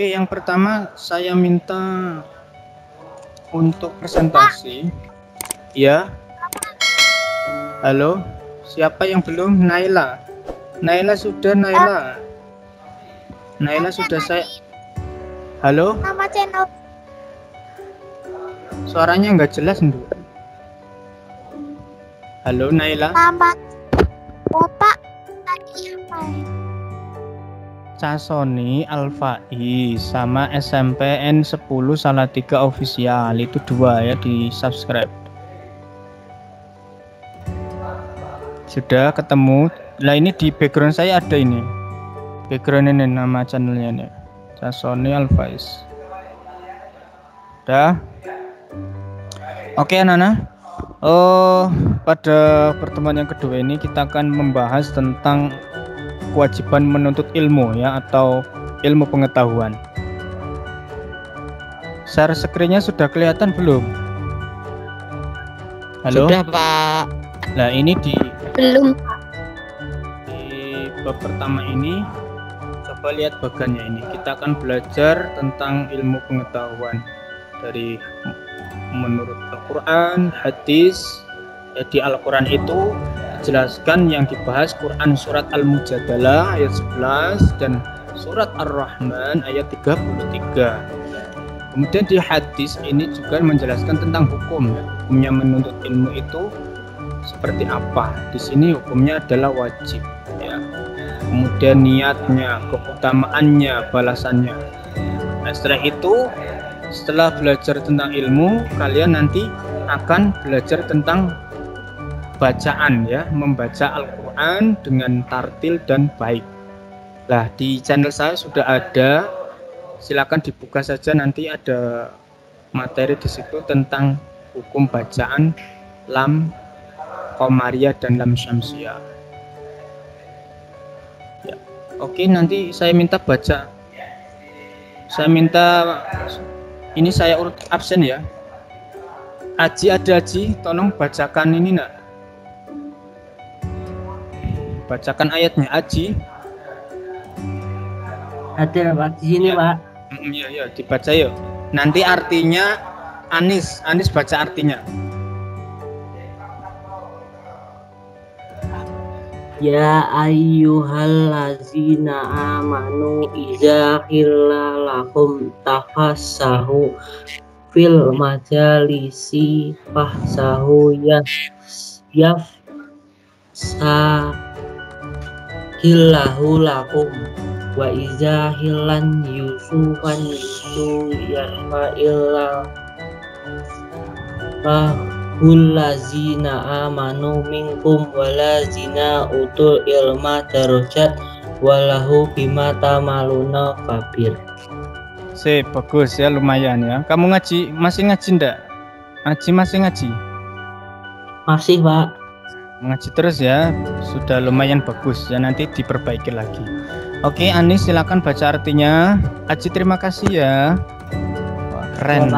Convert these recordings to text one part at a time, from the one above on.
Oke, yang pertama saya minta untuk presentasi. Ya. Halo, siapa yang belum? Naila. Naila sudah, Naila. Naila sudah saya. Halo? Nama channel. Suaranya nggak jelas, Nduk. Halo, Naila. Nama Bapak siapa? Casoni Alfai sama SMPN 10 Salatiga official, itu 2 ya, di subscribe. Sudah ketemu. Nah, ini di background saya ada ini. Background ini nama channelnya nih. Casoni Alfais. Udah. Oke, anak-anak. Pada pertemuan yang kedua ini kita akan membahas tentang kewajiban menuntut ilmu ya, atau ilmu pengetahuan. Share screen-nya sudah kelihatan belum? Halo? Sudah, Pak. Nah, ini di bab pertama ini, coba lihat bagannya ini. Kita akan belajar tentang ilmu pengetahuan dari menurut Al-Quran, hadis. Di Al-Quran itu dijelaskan yang dibahas Quran surat Al-Mujadalah ayat 11 dan surat Ar-Rahman ayat 33. Kemudian di hadis ini juga menjelaskan tentang hukum. Hukumnya menuntut ilmu itu seperti apa. Di sini hukumnya adalah wajib ya. Kemudian niatnya, keutamaannya, balasannya. Nah, setelah belajar tentang ilmu, kalian nanti akan belajar tentang bacaan ya, membaca Al-Quran dengan tartil dan baik. Nah, di channel saya sudah ada, silakan dibuka saja, nanti ada materi di situ tentang hukum bacaan lam qamariyah dan lam syamsiyah ya. Oke, nanti saya minta baca, ini saya urut absen ya. Aji, ada Aji, tolong bacakan ini nak, bacakan ayatnya Aji. Ada, Pak, di sini, ya. Pak. Iya, dibaca yuk. Nanti artinya Anis baca artinya. Ya ayyuhallazina amanu iza qila lakum tafassahu fil majalisi fahsahu yafsahillahu lakum wa iza hilan yusufan yusu yarfa'illah lazina amanu minkum walazina utul ilma darajat walahu bima tamaluna kabir. Bagus ya, lumayan ya. Kamu masih ngaji ndak? Masih ngaji? Masih, Pak. Ngaji terus ya, sudah lumayan bagus ya, nanti diperbaiki lagi. Oke, Anis silakan baca artinya. Aji terima kasih ya. Wah, keren.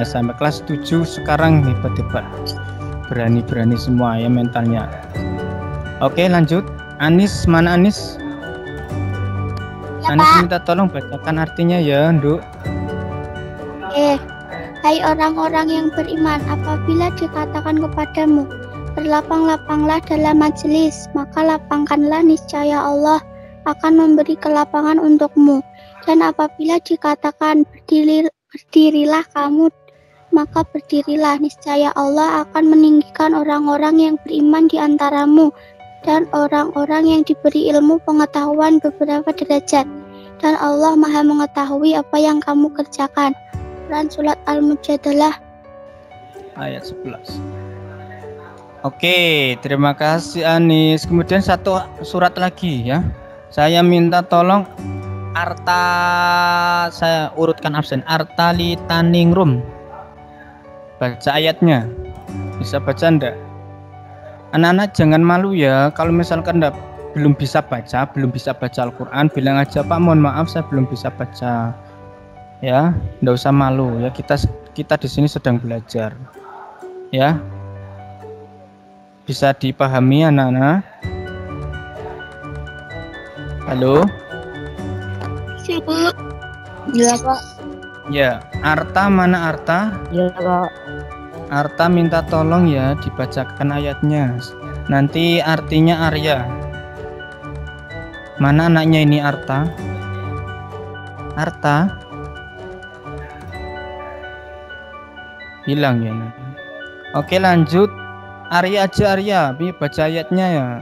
Sampai kelas 7 sekarang hebat-hebat. Berani-berani semua ya mentalnya. Oke, lanjut. Anis, mana Anis? Ya, Anis Pak. minta tolong bacakan artinya ya, Nduk. Hai orang-orang yang beriman, apabila dikatakan kepadamu, berlapang-lapanglah dalam majelis, maka lapangkanlah, niscaya Allah akan memberi kelapangan untukmu. Dan apabila dikatakan berdirilah kamu, maka berdirilah, niscaya Allah akan meninggikan orang-orang yang beriman di antaramu dan orang-orang yang diberi ilmu pengetahuan beberapa derajat. Dan Allah Maha mengetahui apa yang kamu kerjakan. Quran surat Al-Mujadalah ayat 11. Oke, terima kasih Anis. Kemudian satu surat lagi ya. Saya minta tolong saya urutkan absen. Artali Taningrum. Baca ayatnya. Bisa baca enggak? Anak-anak jangan malu ya. Kalau misalkan belum bisa baca Al-Quran, bilang aja, Pak, mohon maaf saya belum bisa baca. Ya, enggak usah malu ya. Kita di sini sedang belajar. Ya. Bisa dipahami anak-anak? Halo? Iya Pak. Ya, Arta mana Arta? Iya Pak. Arta minta tolong ya dibacakan ayatnya. Nanti artinya Arya. Mana anaknya ini Arta? Arta? Hilang ya. Oke lanjut. Arya aja Arya. Baca ayatnya ya.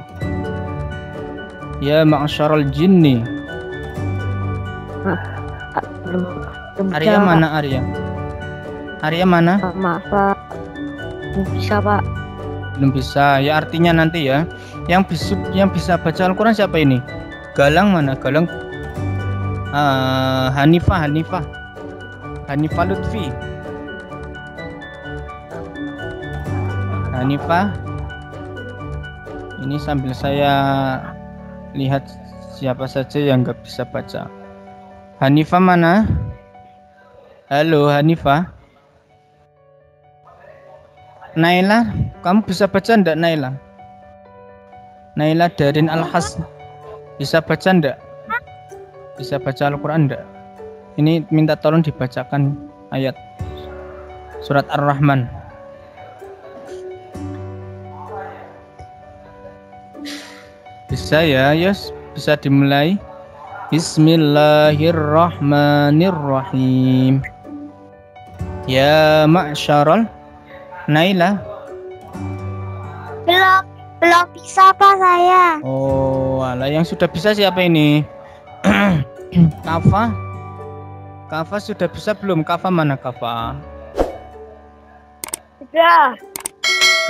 Ya ma'syarul jinni. Arya mana Arya? Arya mana? Maaf Pak. Belum bisa Pak. Belum bisa. Ya artinya nanti ya. Yang bisa baca Al-Quran siapa ini? Galang mana? Galang. Hanifah Lutfi. Hanifah. Ini sambil saya lihat siapa saja yang nggak bisa baca. Hanifah mana? Halo Hanifah. Naila, kamu bisa baca enggak Naila? Naila Darin Al-Has. Bisa baca enggak? Bisa baca Al-Quran enggak? Ini minta tolong dibacakan ayat surat Ar-Rahman. Bisa ya, yes, bisa dimulai. Bismillahirrahmanirrahim. Ya ma'syarul. Naila. Belum bisa Pak saya. Oh, alah, yang sudah bisa siapa ini? Kafa. Kafa sudah bisa belum? Kafa mana Kafa? Sudah.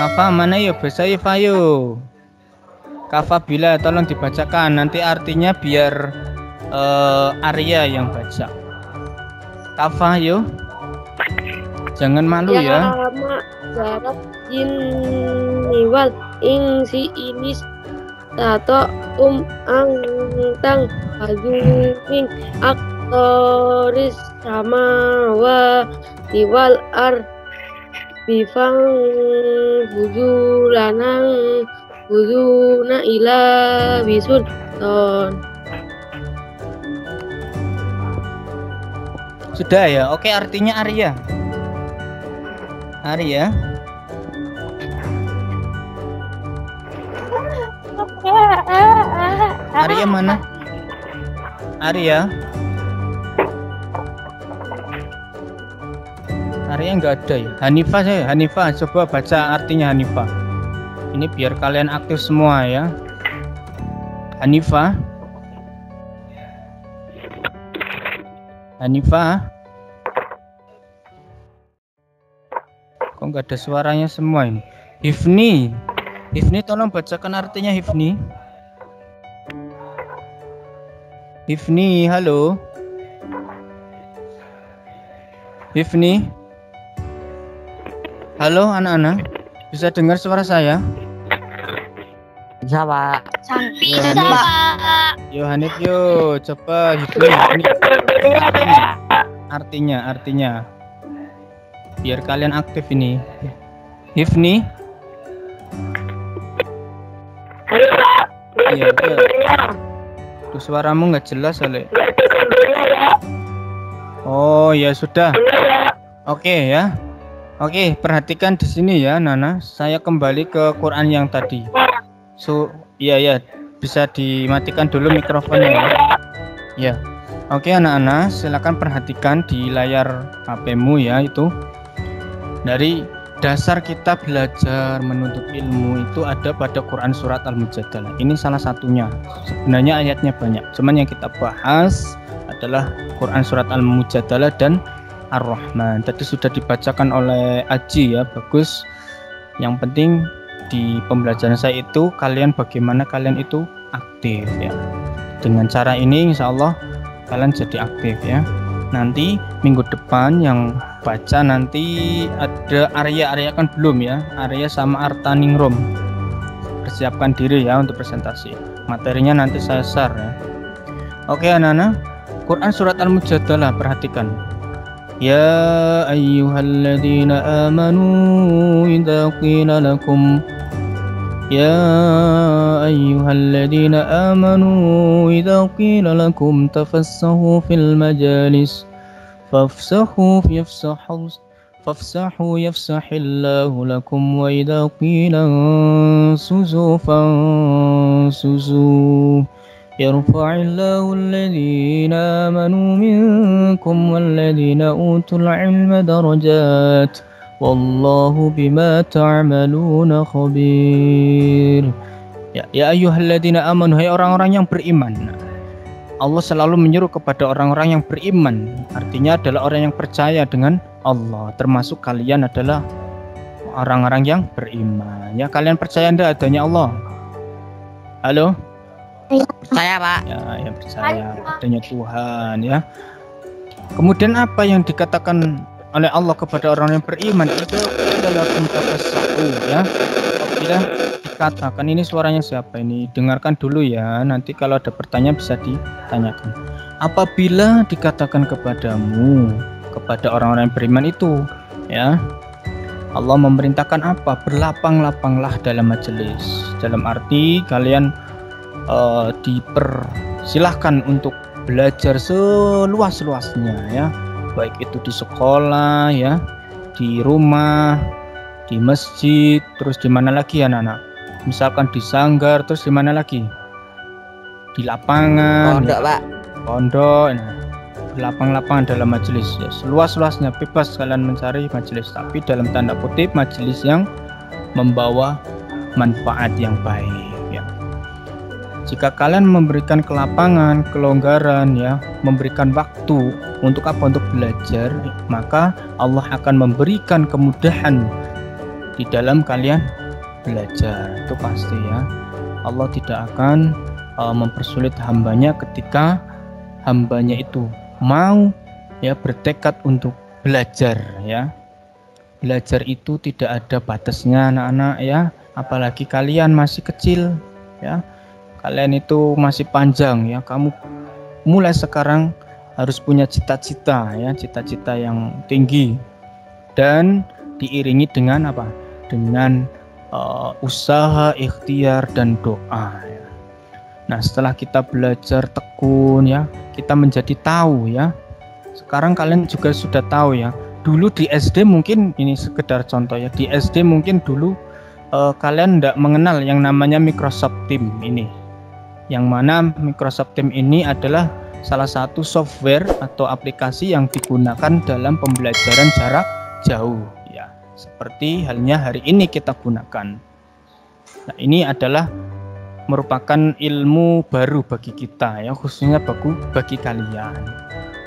Kafa mana yuk? Bisa yuk, Fayo. Kafa bila tolong dibacakan. Nanti artinya biar Arya yang baca. Kafa yuk. Jangan malu ya. Jarak jiniwal ing si inis tato angtang hajuming aktoris sama wa diwal ar bifang bujulanang bujuna ila bisun ton. Sudah ya. Oke, artinya Arya. Arya. Arya mana? Arya. Arya nggak ada ya. Hanifah saya. Hanifah, coba baca artinya Hanifah. Ini biar kalian aktif semua ya. Hanifah. Hanifah. Kok nggak ada suaranya semua ini? Hifni. Hifni tolong bacakan artinya Hifni. Hifni, halo. Hifni. Halo anak-anak. Bisa dengar suara saya? Bisa Pak. Bisa Pak. Yo Hanif yo, coba Hifni. Artinya. Biar kalian aktif ini. Hifni. Iya, betul. Tuh suaramu nggak jelas, Ale. Oh, ya sudah. Oke ya. Oke, perhatikan di sini ya, Nana. Saya kembali ke Quran yang tadi. Iya, bisa dimatikan dulu mikrofonnya ya. Ya. Oke, anak-anak, silakan perhatikan di layar HP-mu ya itu. Dari dasar kita belajar menuntut ilmu itu ada pada Quran surat Al-Mujadalah. Ini salah satunya. Sebenarnya ayatnya banyak. Cuman yang kita bahas adalah Quran surat Al-Mujadalah dan Ar-Rahman. Tadi sudah dibacakan oleh Aji ya, bagus. Yang penting di pembelajaran saya itu bagaimana kalian itu aktif ya. Dengan cara ini insya Allah kalian jadi aktif ya. Nanti minggu depan yang baca nanti ada Arya kan belum ya. Arya sama Arta Ningrum. Persiapkan diri ya untuk presentasi. Materinya nanti saya share ya. Oke anak-anak, Quran surat Al-Mujadalah perhatikan. Ya ayyuhalladzina amanu idza qila lakum يا أيها الذين آمنوا إذا قيل لكم تفسحوا في المجالس fafsahu yafsahillahu lakum wa idza qila ansuzu fansuzu yarfa'illahu alladhina amanu minkum walladhina utul ilma darajat wallahu bima ta'maluna khabir. Ya ayyuhalladzina amanu, hai orang-orang yang beriman. Allah selalu menyeru kepada orang-orang yang beriman. Artinya adalah orang yang percaya dengan Allah. Termasuk kalian adalah orang-orang yang beriman. Ya, kalian percaya enggak adanya Allah? Halo? Percaya, Pak. Ya percaya adanya Tuhan, ya. Kemudian apa yang dikatakan oleh Allah kepada orang yang beriman itu adalah tafassahu, ya. Apabila dikatakan, ini suaranya siapa ini? Dengarkan dulu ya, nanti kalau ada pertanyaan bisa ditanyakan. Apabila dikatakan kepadamu, kepada orang-orang yang beriman itu, ya, Allah memerintahkan apa? Berlapang-lapanglah dalam majelis. Dalam arti kalian dipersilahkan untuk belajar seluas-luasnya, ya, baik itu di sekolah, ya, di rumah, di masjid, terus di mana lagi anak-anak? Misalkan di sanggar, terus di mana lagi? Di lapangan, Pondok, Pak. Pondok, nah, berlapang-lapangan dalam majelis, ya, seluas-luasnya, bebas kalian mencari majelis, tapi dalam tanda kutip majelis yang membawa manfaat yang baik. Jika kalian memberikan kelapangan, kelonggaran, ya, memberikan waktu untuk apa? Untuk belajar, maka Allah akan memberikan kemudahan di dalam kalian belajar. Itu pasti, ya. Allah tidak akan mempersulit hambanya ketika hambanya itu mau, ya, bertekad untuk belajar, ya. Belajar itu tidak ada batasnya anak-anak, ya. Apalagi kalian masih kecil, ya. Kalian itu masih panjang, ya. Kamu mulai sekarang harus punya cita-cita, ya, cita-cita yang tinggi dan diiringi dengan apa? Dengan usaha, ikhtiar dan doa, ya. Nah, setelah kita belajar tekun, ya, kita menjadi tahu, ya. Sekarang kalian juga sudah tahu, ya. Dulu di SD mungkin, ini sekedar contoh, ya, di SD mungkin dulu kalian tidak mengenal yang namanya Microsoft Teams ini. Yang mana Microsoft Teams ini adalah salah satu software atau aplikasi yang digunakan dalam pembelajaran jarak jauh, ya. Seperti halnya hari ini kita gunakan. Nah, ini adalah merupakan ilmu baru bagi kita, ya, khususnya bagi kalian.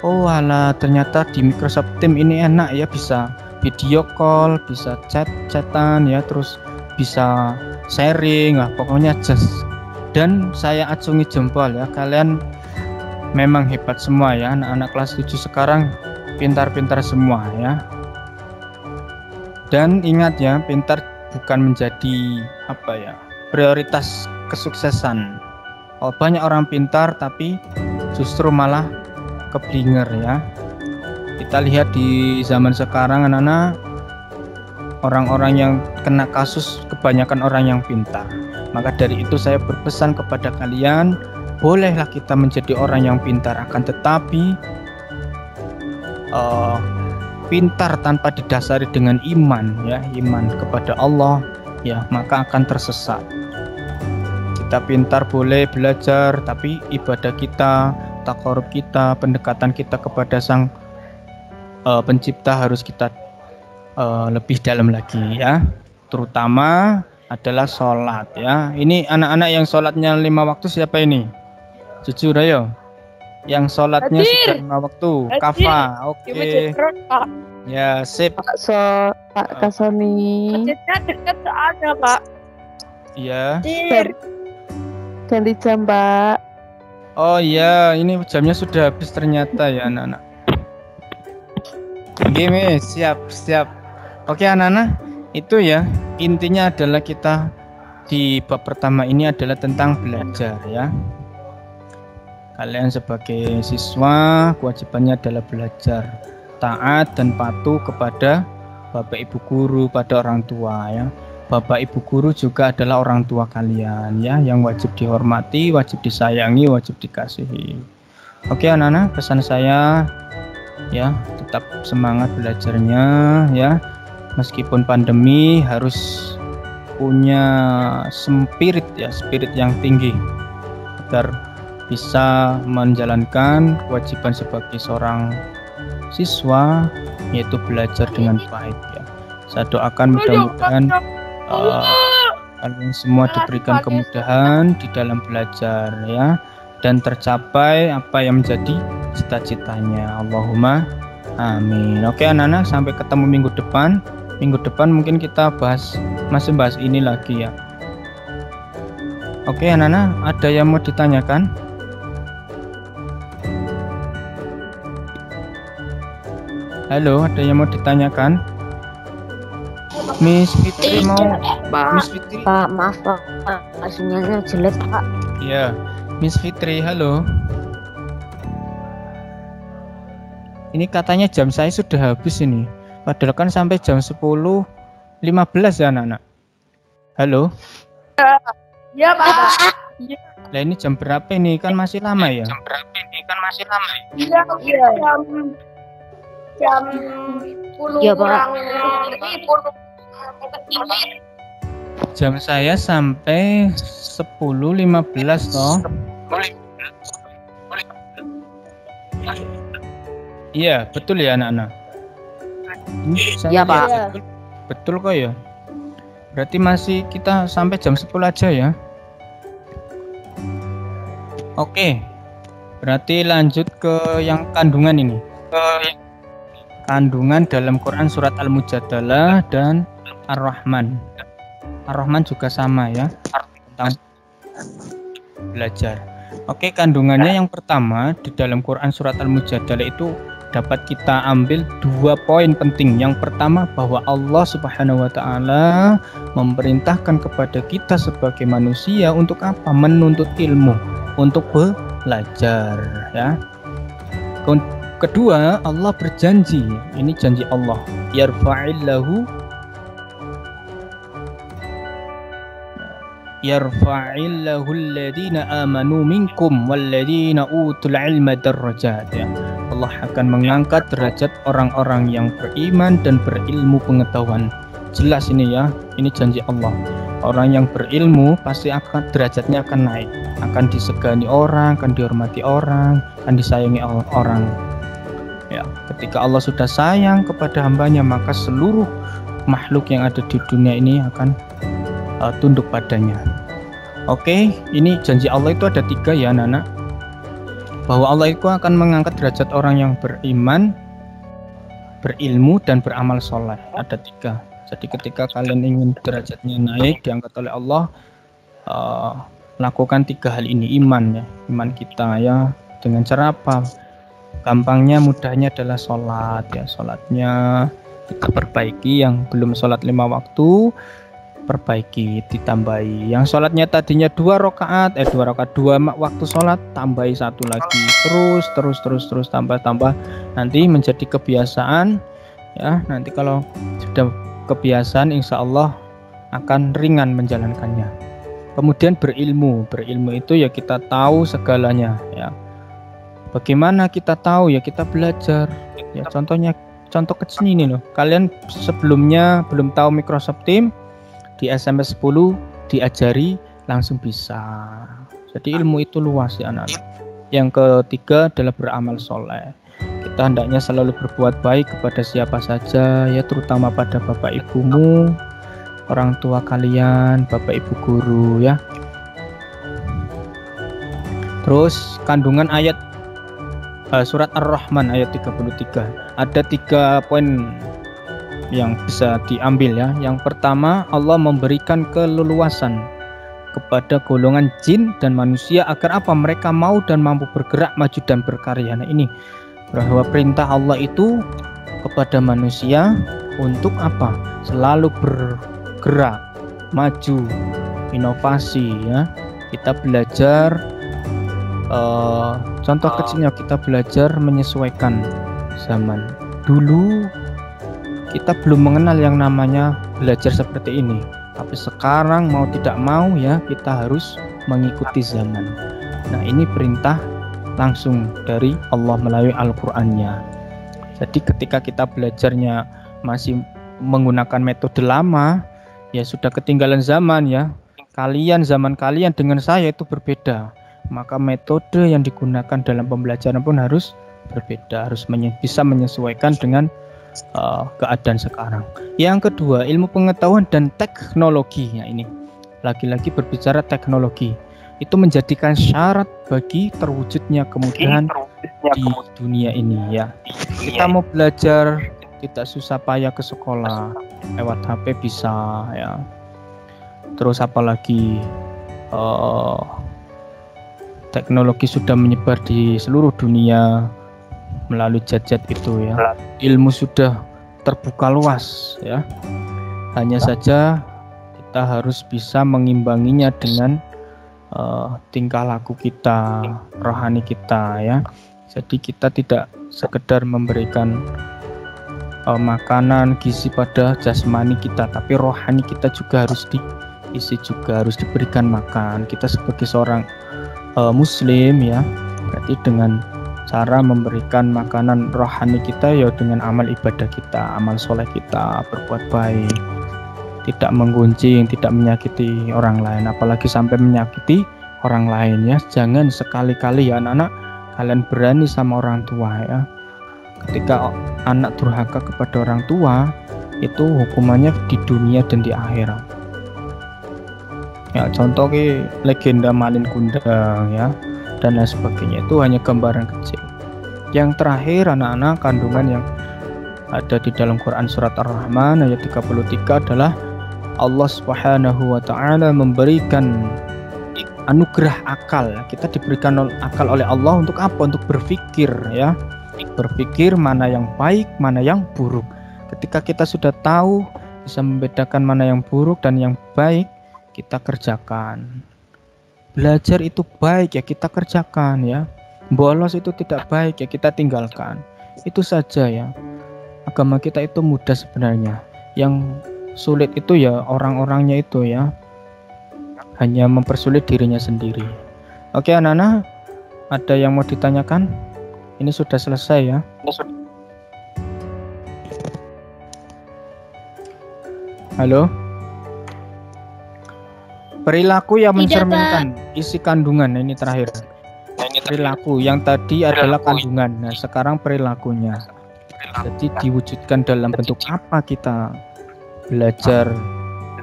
Oh alah, ternyata di Microsoft Teams ini enak, ya, bisa video call, bisa chat-chatan, ya, terus bisa sharing, lah, pokoknya just. Dan saya acungi jempol, ya, kalian memang hebat semua, ya, anak-anak kelas 7 sekarang pintar-pintar semua, ya. Dan ingat, ya, pintar bukan menjadi apa, ya, prioritas kesuksesan. Oh, banyak orang pintar tapi justru malah keblinger, ya. Kita lihat di zaman sekarang anak-anak, orang-orang yang kena kasus kebanyakan orang yang pintar. Maka dari itu saya berpesan kepada kalian, bolehlah kita menjadi orang yang pintar, akan tetapi pintar tanpa didasari dengan iman, ya, iman kepada Allah, ya, maka akan tersesat. Kita pintar boleh belajar, tapi ibadah kita, taqarrub kita, pendekatan kita kepada Sang Pencipta harus kita lebih dalam lagi, ya. Terutama adalah sholat, ya. Ini anak-anak yang sholatnya 5 waktu siapa ini? Jujur ayo. Yang sholatnya sudah 5 waktu. Kafa, oke. Ya, sip. Pak Kasoni. Masjidnya dekat soalnya, Pak. Iya. Ganti jam, Pak. Oh iya, ini jamnya sudah habis ternyata, ya anak-anak. Oke, siap. Oke anak-anak, itu, ya, intinya adalah kita di bab pertama ini adalah tentang belajar, ya. Kalian sebagai siswa kewajibannya adalah belajar, taat dan patuh kepada bapak ibu guru, pada orang tua, ya. Bapak ibu guru juga adalah orang tua kalian, ya, yang wajib dihormati, wajib disayangi, wajib dikasihi. Oke anak-anak, pesan saya ya, tetap semangat belajarnya ya. Meskipun pandemi harus punya spirit ya, spirit yang tinggi agar bisa menjalankan kewajiban sebagai seorang siswa, yaitu belajar dengan baik ya. Saya doakan mudah-mudahan kalian semua diberikan kemudahan di dalam belajar ya, dan tercapai apa yang menjadi cita-citanya. Allahumma amin. Oke anak-anak, sampai ketemu minggu depan. Minggu depan mungkin kita masih bahas ini lagi ya. Oke anak-anak, ada yang mau ditanyakan? Halo, ada yang mau ditanyakan? Miss Fitri mau? Miss Fitri? Pak, maaf Pak, sinyalnya jelek Pak. Iya, Miss Fitri, halo. Ini katanya jam saya sudah habis ini. Padahal kan sampai jam 10.15 ya anak-anak. Halo? Ya Pak. Lah ini jam berapa ini? Kan masih lama ya? Iya, jam 10 Iya, Pak. kurang 10. Jam saya sampai 10.15 toh. Iya, betul ya anak-anak. Iya, Pak. Betul, betul kok ya. Berarti masih kita sampai jam 10 aja ya. Oke. Berarti lanjut ke yang kandungan ini. Kandungan dalam Quran surat Al-Mujadalah dan Ar-Rahman. Ar-Rahman juga sama ya, tentang belajar. Oke, kandungannya yang pertama di dalam Quran surat Al-Mujadalah itu dapat kita ambil 2 poin penting. Yang pertama, bahwa Allah Subhanahu wa taala memerintahkan kepada kita sebagai manusia untuk apa? Menuntut ilmu, untuk belajar ya. Kedua, Allah berjanji, ini janji Allah, yarfa'illahu alladhina amanu minkum walladhina utul ilma darajat ya. Allah akan mengangkat derajat orang-orang yang beriman dan berilmu pengetahuan. Jelas ini ya, ini janji Allah. Orang yang berilmu pasti akan derajatnya akan naik, akan disegani orang, akan dihormati orang, akan disayangi orang. Ya, ketika Allah sudah sayang kepada hambanya, maka seluruh makhluk yang ada di dunia ini akan tunduk padanya. Oke, ini janji Allah itu ada 3 ya anak-anak. Bahwa Allah itu akan mengangkat derajat orang yang beriman, berilmu, dan beramal soleh. Ada 3. Jadi ketika kalian ingin derajatnya naik, diangkat oleh Allah, lakukan 3 hal ini. Iman ya, iman kita ya. Dengan cara apa? Gampangnya, mudahnya adalah sholat ya. Sholatnya kita perbaiki, yang belum sholat 5 waktu perbaiki, ditambahi. Yang sholatnya tadinya 2 rakaat, 2 waktu sholat, tambahi 1 lagi, terus tambah. Nanti menjadi kebiasaan ya. Nanti kalau sudah kebiasaan, insya Allah akan ringan menjalankannya. Kemudian berilmu itu ya kita tahu segalanya ya. Bagaimana kita tahu ya? Kita belajar ya. Contoh kecil ini loh. Kalian sebelumnya belum tahu Microsoft Teams, di SMS 10 diajari langsung bisa. Jadi ilmu itu luas ya anak-anak. Yang ketiga adalah beramal soleh. Kita hendaknya selalu berbuat baik kepada siapa saja ya, terutama pada bapak ibumu, orang tua kalian, bapak ibu guru ya. Terus kandungan ayat surat Ar-Rahman ayat 33. Ada 3 poin yang bisa diambil ya. Yang pertama, Allah memberikan keleluasan kepada golongan jin dan manusia agar apa? Mereka mau dan mampu bergerak, maju dan berkarya. Nah ini bahwa perintah Allah itu kepada manusia untuk apa? Selalu bergerak, maju, inovasi ya. Kita belajar, contoh kecilnya kita belajar menyesuaikan zaman. Dulu kita belum mengenal yang namanya belajar seperti ini, tapi sekarang mau tidak mau ya kita harus mengikuti zaman. Nah ini perintah langsung dari Allah melalui Al-Qur'annya. Jadi ketika kita belajarnya masih menggunakan metode lama, ya sudah ketinggalan zaman ya. Zaman kalian dengan saya itu berbeda. Maka metode yang digunakan dalam pembelajaran pun harus berbeda, harus bisa menyesuaikan dengan keadaan sekarang. Yang kedua, ilmu pengetahuan dan teknologi. Ya, ini lagi-lagi berbicara teknologi. Itu menjadikan syarat bagi terwujudnya kemudahan di dunia ini ya. Kita mau belajar tidak susah payah ke sekolah, lewat HP bisa ya. Terus apalagi teknologi sudah menyebar di seluruh dunia melalui gadget itu ya. Ilmu sudah terbuka luas ya. Hanya saja kita harus bisa mengimbanginya dengan tingkah laku kita, rohani kita ya. Jadi kita tidak sekedar memberikan makanan gizi pada jasmani kita, tapi rohani kita juga harus diisi, juga harus diberikan makan. Kita sebagai seorang muslim ya, berarti dengan cara memberikan makanan rohani kita ya dengan amal ibadah kita, amal soleh kita, berbuat baik, tidak menggunjing, tidak menyakiti orang lain, apalagi sampai menyakiti orang lain ya. Jangan sekali-kali ya anak-anak kalian berani sama orang tua ya. Ketika anak durhaka kepada orang tua, itu hukumannya di dunia dan di akhirat. Ya contohnya legenda Malin Kundang ya dan lain sebagainya, itu hanya gambaran kecil. Yang terakhir anak-anak, kandungan yang ada di dalam Quran surat Ar-Rahman ayat 33 adalah Allah Subhanahu wa taala memberikan anugerah akal. Kita diberikan akal oleh Allah untuk apa? Untuk berpikir ya. Berpikir mana yang baik, mana yang buruk. Ketika kita sudah tahu, bisa membedakan mana yang buruk dan yang baik, kita kerjakan. Belajar itu baik ya kita kerjakan ya. Bolos itu tidak baik ya kita tinggalkan. Itu saja ya. Agama kita itu mudah sebenarnya. Yang sulit itu ya orang-orangnya itu ya. Hanya mempersulit dirinya sendiri. Oke anak-anak, ada yang mau ditanyakan? Ini sudah selesai ya. Halo? Perilaku yang mencerminkan isi kandungan. Ini terakhir. Perilaku yang tadi adalah kandungan. Nah sekarang perilakunya. Jadi diwujudkan dalam bentuk apa kita belajar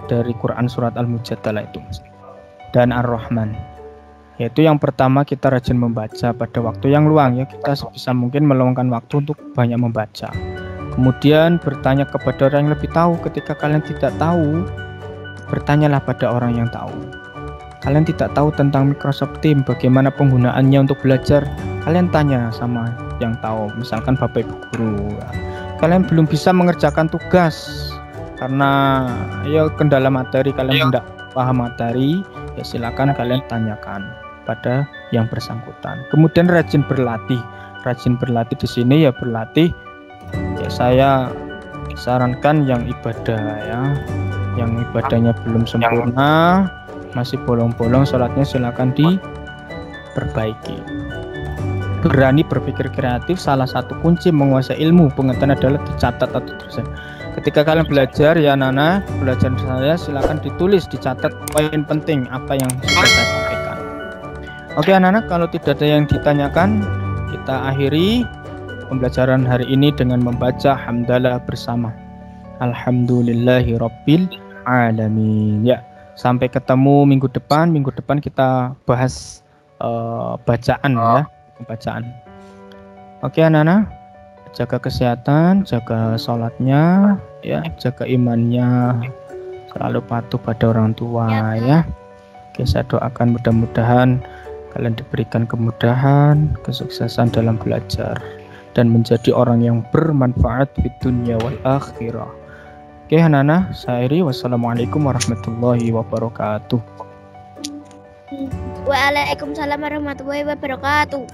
dari Quran surat Al-Mujadalah itu dan Ar-Rahman. Yaitu yang pertama, kita rajin membaca pada waktu yang luang ya. Kita sebisa mungkin meluangkan waktu untuk banyak membaca. Kemudian bertanya kepada orang yang lebih tahu. Ketika kalian tidak tahu, bertanyalah pada orang yang tahu. Kalian tidak tahu tentang Microsoft Teams, bagaimana penggunaannya untuk belajar, kalian tanya sama yang tahu, misalkan bapak ibu guru. Kalian belum bisa mengerjakan tugas karena ya kendala materi, kalian tidak paham materi, ya silakan kalian tanyakan pada yang bersangkutan. Kemudian rajin berlatih. Rajin berlatih di sini ya berlatih. Ya saya sarankan yang ibadah ya, yang ibadahnya belum sempurna, masih bolong-bolong sholatnya, silakan diperbaiki. Berani berpikir kreatif. Salah satu kunci menguasai ilmu pengetahuan adalah dicatat atau tulisan. Ketika kalian belajar ya anak-anak, belajar saya silakan ditulis, dicatat poin penting apa yang sudah saya sampaikan. Oke anak-anak, kalau tidak ada yang ditanyakan, kita akhiri pembelajaran hari ini dengan membaca hamdalah bersama. Alhamdulillahirabbil alamin. Ya, sampai ketemu minggu depan. Minggu depan kita bahas bacaan ya, bacaan. Oke anak-anak, jaga kesehatan, jaga sholatnya, ya, jaga imannya, selalu patuh pada orang tua ya. Oke, saya doakan mudah-mudahan kalian diberikan kemudahan, kesuksesan dalam belajar dan menjadi orang yang bermanfaat di dunia wal akhirah. Oke anak-anak, saya akhiri. Wassalamualaikum warahmatullahi wabarakatuh. Waalaikumsalam warahmatullahi wabarakatuh.